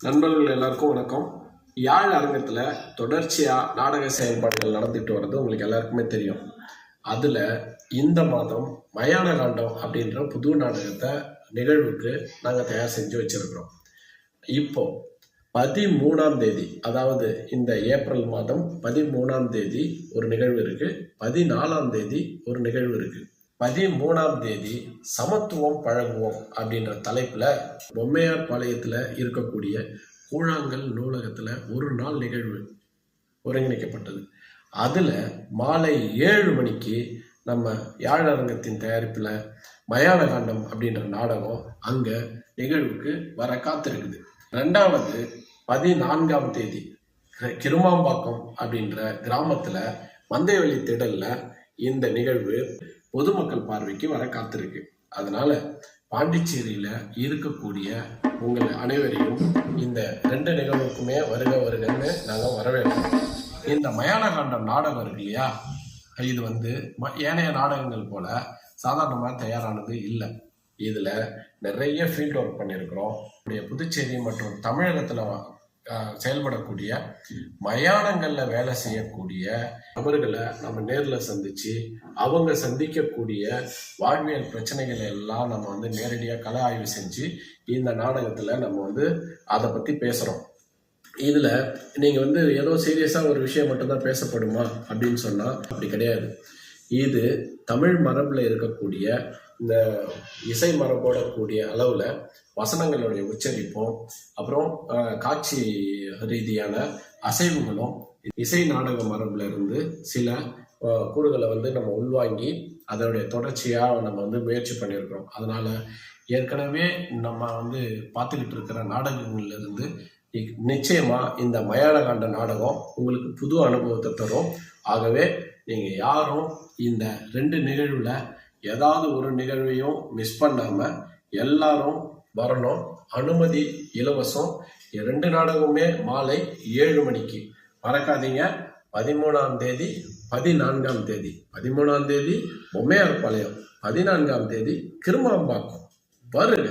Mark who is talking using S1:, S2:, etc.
S1: நண்பர்கள் எல்லாருக்கும் வணக்கம். யாழ் அரங்கத்துல தொடர்ச்சியா நாடக செயல்பாடுகள் நடந்துட்டு வர்றது உங்களுக்கு எல்லாருக்குமே தெரியும். அதுல இந்த மாதம் மயான காண்டம் அப்படின்ற புது நாடகத்தை நிகழ்வுக்கு நாங்க தயார் செஞ்சு வச்சிருக்கிறோம். இப்போ 13ஆம் தேதி, அதாவது இந்த ஏப்ரல் மாதம் 13ஆம் தேதி ஒரு நிகழ்வு இருக்கு, 14ஆம் தேதி ஒரு நிகழ்வு இருக்கு. 13ஆம் தேதி சமத்துவம் பழகுவோம் அப்படின்ற தலைப்புல பொம்மையார் பாளையத்துல இருக்கக்கூடிய கூழாங்கல் நூலகத்துல ஒரு நாள் நிகழ்வு ஒருங்கிணைக்கப்பட்டது. அதுல மாலை 7 மணிக்கு நம்ம யாழரங்கத்தின் தயாரிப்புல மயான காண்டம் அப்படின்ற நாடகம் அங்க நிகழ்வுக்கு வர காத்திருக்குது. 2வது 14ஆம் தேதி கிருமாம்பாக்கம் அப்படின்ற கிராமத்துல மந்தைவெளி திடல்ல இந்த நிகழ்வு பொதுமக்கள் பார்வைக்கு வர காத்திருக்கு. அதனால பாண்டிச்சேரியில இருக்கக்கூடிய உங்கள் அனைவரையும் இந்த 2 நிகழ்வுக்குமே வருக வருகன்னு நாங்க வரவேற்கிறோம். இந்த மயான காண்டம் நாடகம் இருக்கு இல்லையா, இது ஏனைய நாடகங்கள் போல சாதாரணமா தயாரானது இல்லை. இதுல நிறைய ஃபீல்ட் ஒர்க் பண்ணியிருக்கிறோம். புதுச்சேரி மற்றும் தமிழகத்துல செயல்படக்கூடிய மயானங்கள்ல வேலை செய்யக்கூடிய நபர்களை நம்ம நேர்ல சந்திச்சு அவங்க சந்திக்கக்கூடிய வாழ்வியல் பிரச்சனைகளை எல்லாம் நம்ம நேரடியாக கள ஆய்வு செஞ்சு இந்த நாடகத்துல நம்ம அதை பத்தி பேசுறோம். இதுல நீங்க ஏதோ சீரியஸா ஒரு விஷயம் மட்டும்தான் பேசப்படுமா அப்படின்னு சொன்னா அப்படி கிடையாது. இது தமிழ் மரபுல இருக்கக்கூடிய இந்த இசை மரபோட கூடிய அளவுல வசனங்களுடைய உச்சரிப்பும் அப்புறம் காட்சி ரீதியான அசைவுகளும் இசை நாடக மரபுல இருந்து சில கூறுகளை நம்ம உள்வாங்கி அதோடைய தொடர்ச்சியா நம்ம முயற்சி பண்ணியிருக்கிறோம். அதனால ஏற்கனவே நம்ம பார்த்துக்கிட்டு இருக்கிற நாடகங்கள்ல இருந்து நிச்சயமா இந்த மயான காண்ட நாடகம் உங்களுக்கு புது அனுபவத்தை தரும். ஆகவே நீங்க யாரும் இந்த 2 நிகழ்வுல ஏதாவது ஒரு நிகழ்வையும் மிஸ் பண்ணாம எல்லாரும் வரணும். அனுமதி இலவசம். 2 நாடகமுமே மாலை 7 மணிக்கு மறக்காதீங்க. 13ஆம் தேதி 14ஆம் தேதி 13ஆம் தேதி பொம்மையார் பாளையம், 14ஆம் தேதி கிருமாம்பாக்கம். வருங்க.